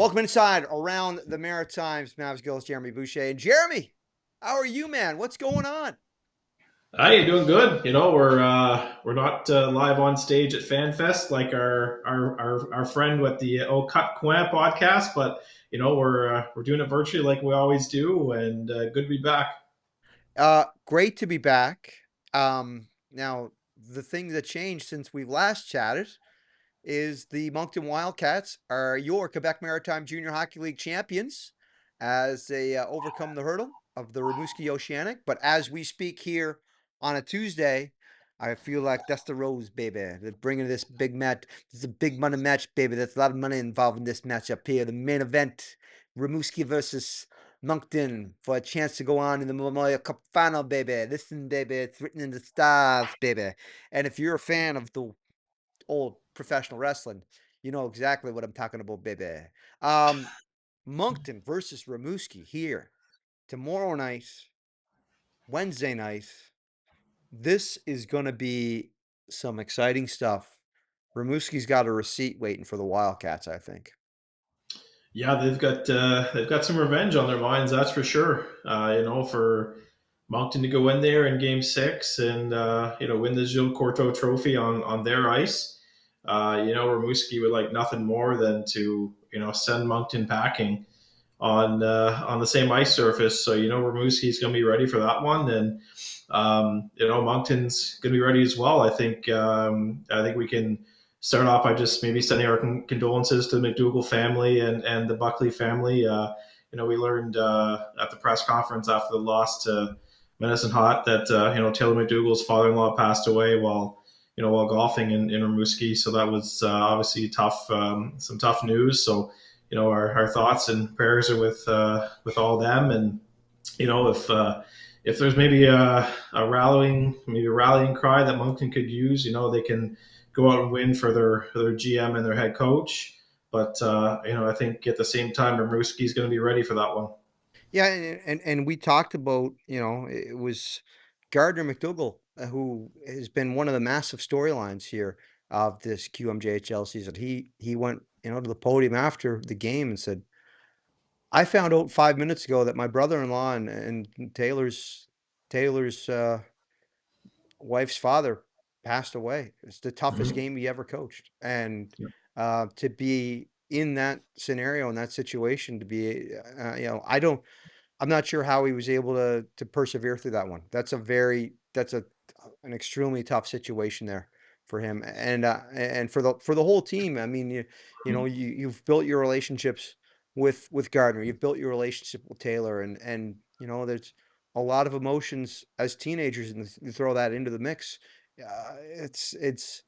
Welcome inside Around the Maritimes. Mavs Gills, Jeremy Boucher. And Jeremy, how are you, man? What's going on? Hi, you doing good? We're not live on stage at FanFest like our friend with the Oh Cut Coin podcast, but we're doing it virtually like we always do, and good to be back. Great to be back. Now, the thing that changed since we last chatted is the Moncton Wildcats are your Quebec Maritime Junior Hockey League champions as they overcome the hurdle of the Rimouski Oceanic. But as we speak here on a Tuesday, I feel like that's the Rose, baby. They're bringing this big match. This is a big money match, baby. There's a lot of money involved in this matchup here. The main event, Rimouski versus Moncton, for a chance to go on in the Memorial Cup final, baby. Listen, baby, it's written in the stars, baby. And if you're a fan of the old professional wrestling, you know exactly what I'm talking about, baby. Um, Moncton versus Rimouski here tomorrow night, Wednesday night. This is going to be some exciting stuff. Rimouski's got a receipt waiting for the Wildcats, I think. Yeah, they've got some revenge on their minds, that's for sure. For Moncton to go in there in Game Six and win the Gilles Courteau Trophy on their ice. Rimouski would like nothing more than to send Moncton packing on the same ice surface. So Rimouski's going to be ready for that one, and Moncton's going to be ready as well. I think we can start off by just maybe sending our condolences to the McDougall family and the Buckley family. We learned at the press conference after the loss to Medicine Hot that Taylor McDougall's father-in-law passed away while golfing in Rimouski. So that was obviously tough, some tough news. So our thoughts and prayers are with all them, and if there's maybe a rallying cry that Moncton could use, they can go out and win for their GM and their head coach. But I think at the same time, Rimouski's going to be ready for that one. Yeah, and we talked about, it was Gardner McDougall, who has been one of the massive storylines here of this QMJHL season. He went, to the podium after the game and said, I found out 5 minutes ago that my brother-in-law and Taylor's wife's father passed away. It's the toughest Mhm. game he ever coached. And to be in that scenario, in that situation, to be, I'm not sure how he was able to persevere through that one. That's an extremely tough situation there for him and for the whole team. I mean, you've built your relationships with Gardner. You've built your relationship with Taylor, and there's a lot of emotions as teenagers, and you throw that into the mix. It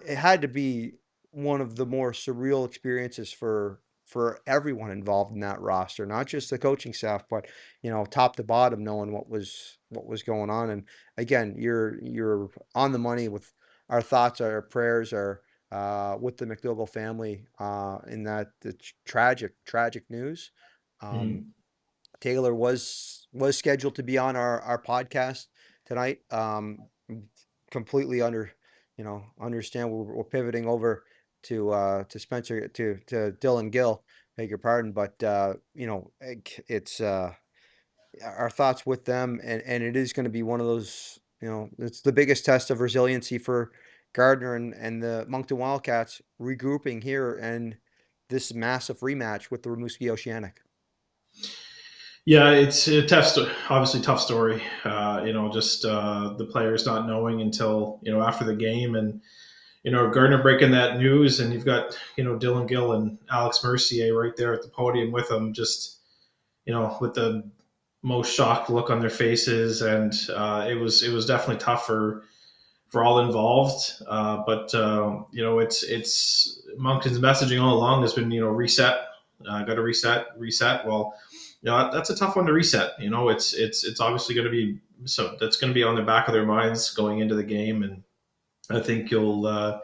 had to be one of the more surreal experiences for everyone involved in that roster, not just the coaching staff, but top to bottom, knowing what was going on. And again, you're on the money with our thoughts, our prayers are with the McDougall family in that the tragic news. Um, Mhm. Taylor was scheduled to be on our podcast tonight. Completely understand we're pivoting over to Spencer to Dyllan Gill. Beg your pardon, but it's our thoughts with them, and it is going to be one of those. It's the biggest test of resiliency for Gardner and the Moncton Wildcats regrouping here and this massive rematch with the Rimouski Oceanic. Yeah, it's a obviously tough story. Just the players not knowing until after the game, and Gardner breaking that news, and you've got Dyllan Gill and Alex Mercier right there at the podium with them, just with the most shocked look on their faces, and it was definitely tough for all involved. But it's Moncton's messaging all along has been reset, got to reset. Well, that's a tough one to reset. It's obviously going to be so that's going to be on the back of their minds going into the game, and I think you'll. I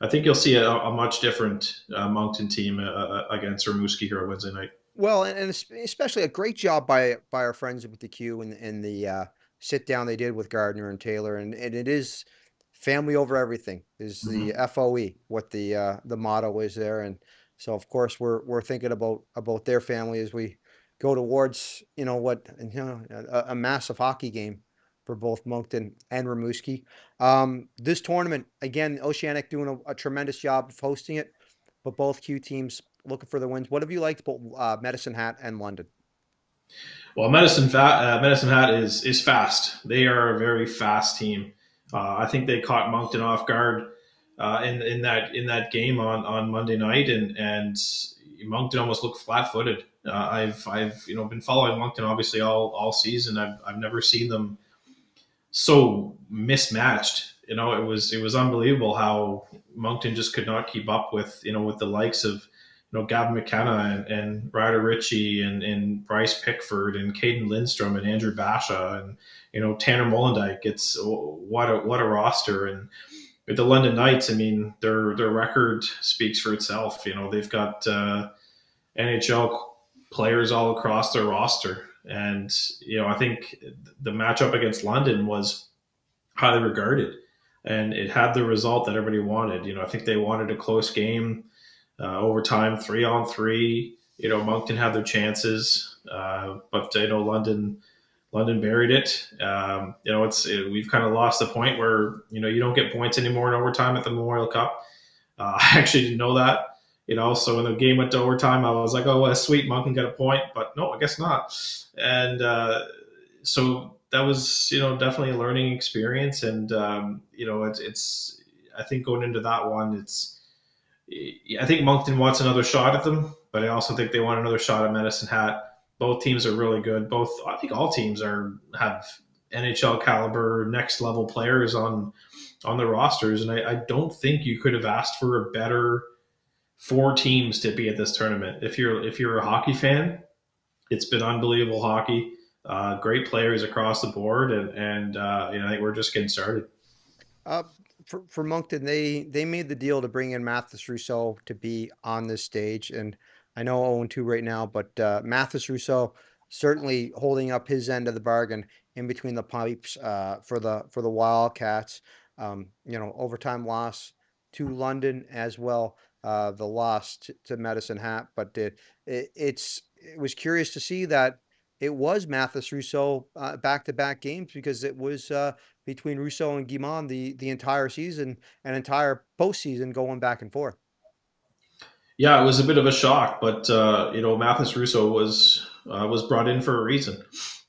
think you'll see a much different Moncton team against Rimouski here on Wednesday night. Well, and especially a great job by our friends with the Q and the sit down they did with Gardner and Taylor, and it is family over everything is the Mm-hmm. FOE what the motto is there, and So of course we're thinking about their family as we go towards a massive hockey game for both Moncton and Rimouski. This tournament again, Oceanic doing a tremendous job of hosting it, but both Q teams looking for the wins. What have you liked about Medicine Hat and London? Well, Medicine Hat is fast. They are a very fast team. I think they caught Moncton off guard in that game on Monday night, and Moncton almost looked flat footed. I've been following Moncton obviously all season. I've never seen them so mismatched. It was unbelievable how Moncton just could not keep up with the likes of Gavin McKenna and Ryder Ritchie and Bryce Pickford and Caden Lindstrom and Andrew Basha and Tanner Molendijk. It's what a roster. And with the London Knights, I mean their record speaks for itself. They've got NHL players all across their roster. And I think the matchup against London was highly regarded, and it had the result that everybody wanted. I think they wanted a close game, overtime, 3-on-3. Moncton had their chances, but London buried it. We've kind of lost the point where you don't get points anymore in overtime at the Memorial Cup. I actually didn't know that. So when the game went to overtime, I was like, "Oh, well, sweet, Moncton got a point," but no, I guess not. And so that was definitely a learning experience, and it's I think going into that one, I think Moncton wants another shot at them, but I also think they want another shot at Medicine Hat. Both teams are really good. I think all teams have NHL caliber, next level players on the rosters, and I don't think you could have asked for a better four teams to be at this tournament. If you're a hockey fan, it's been unbelievable hockey. Great players across the board, and I think we're just getting started. Uh, for Moncton, they made the deal to bring in Mathis Rousseau to be on this stage, and I know 0-2 right now, but Mathis Rousseau certainly holding up his end of the bargain in between the pipes for the Wildcats. Overtime loss to London as well. The loss to Medicine Hat, but it was curious to see that it was Mathis Rousseau back-to-back games because it was between Rousseau and Guimond the entire season and entire postseason going back and forth. Yeah, it was a bit of a shock, but Mathis Russo was brought in for a reason.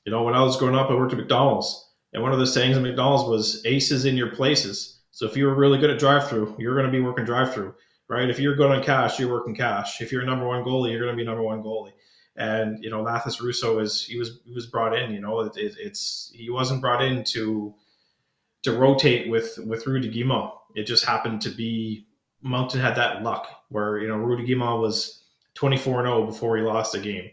When I was growing up, I worked at McDonald's, and one of the sayings at McDonald's was "aces in your places." So if you were really good at drive-through, you're going to be working drive-through, right? If you're good on cash, you're working cash. If you're number one goalie, you're going to be number one goalie. And Mathis Russo he was brought in. He wasn't brought in to rotate with Rudy Guimont. It just happened to be Moncton had that luck where Rudy Guimont was 24-0 before he lost a game.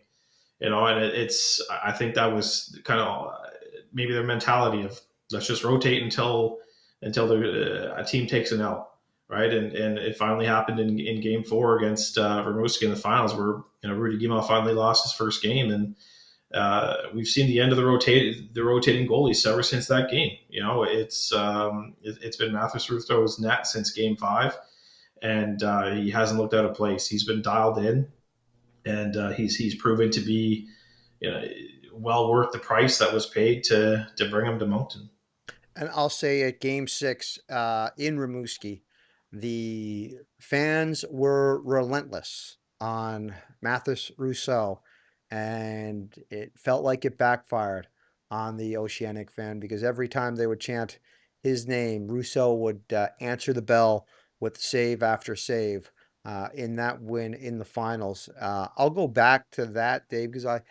And it's I think that was kind of maybe their mentality of let's just rotate until a team takes an L, right? And it finally happened in Game 4 against Rimouski in the finals, where Rudy Guimont finally lost his first game, and we've seen the end of the rotating goalies ever since that game. It's been Mathis Russo's net since Game 5, and he hasn't looked out of place. He's been dialed in, and he's proven to be you know, well worth the price that was paid to bring him to Moncton. And I'll say at Game 6 in Rimouski, the fans were relentless on Mathis Rousseau, and it felt like it backfired on the Oceanic fan because every time they would chant his name, Rousseau would answer the bell with save after save in that win in the finals. I'll go back to that, Dave, because I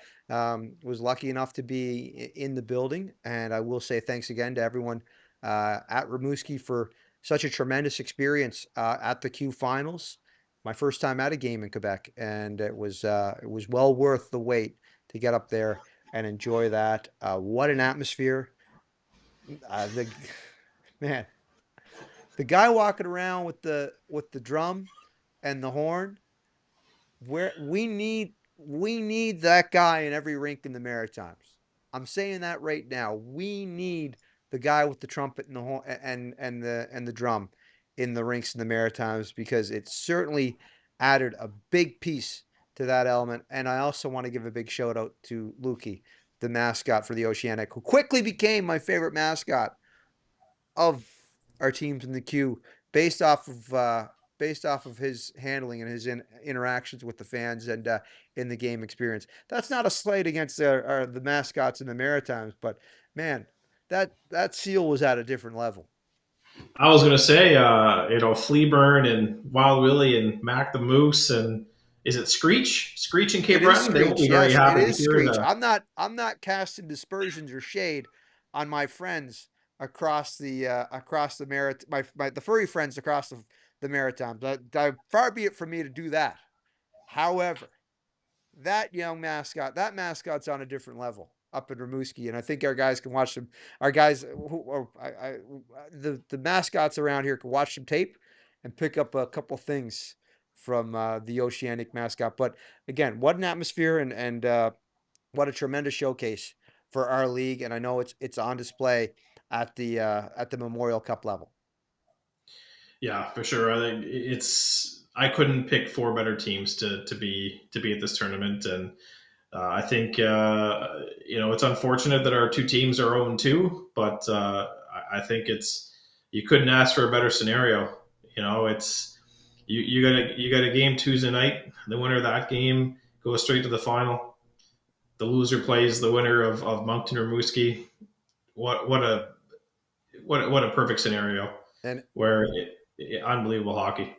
was lucky enough to be in the building, and I will say thanks again to everyone at Rimouski for such a tremendous experience at the Q Finals. My first time at a game in Quebec, and it was well worth the wait to get up there and enjoy that. What an atmosphere! The man, the guy walking around with the drum and the horn. Where we need that guy in every rink in the Maritimes. I'm saying that right now. We need the guy with the trumpet and the horn and the drum in the rinks in the Maritimes because it certainly added a big piece to that element. And I also want to give a big shout out to Lukey, the mascot for the Oceanic, who quickly became my favorite mascot of our teams in the queue based off of his handling and his interactions with the fans and in the game experience. That's not a slight against the mascots in the Maritimes, but man, that seal was at a different level. I was gonna say, Fleaburn and Wild Willie and Mac the Moose and is it Screech? Screech in It Cape is Breton? They won't be Screech. very Yes, it happy to is hear Screech. the. I'm not casting dispersions or shade on my friends across the the furry friends across the Maritimes. Far be it from me to do that. However, that mascot's on a different level up in Rimouski, and I think our guys can watch them. Our guys, the mascots around here can watch some tape and pick up a couple things from the Oceanic mascot. But again, what an atmosphere and what a tremendous showcase for our league, and I know it's on display at the Memorial Cup level. Yeah, for sure. I think it's. I couldn't pick four better teams to be at this tournament, and I think it's unfortunate that our two teams are 0-2, but I think it's you couldn't ask for a better scenario. It's you got a game Tuesday night. The winner of that game goes straight to the final. The loser plays the winner of Moncton or Rimouski. What a perfect scenario And where unbelievable hockey.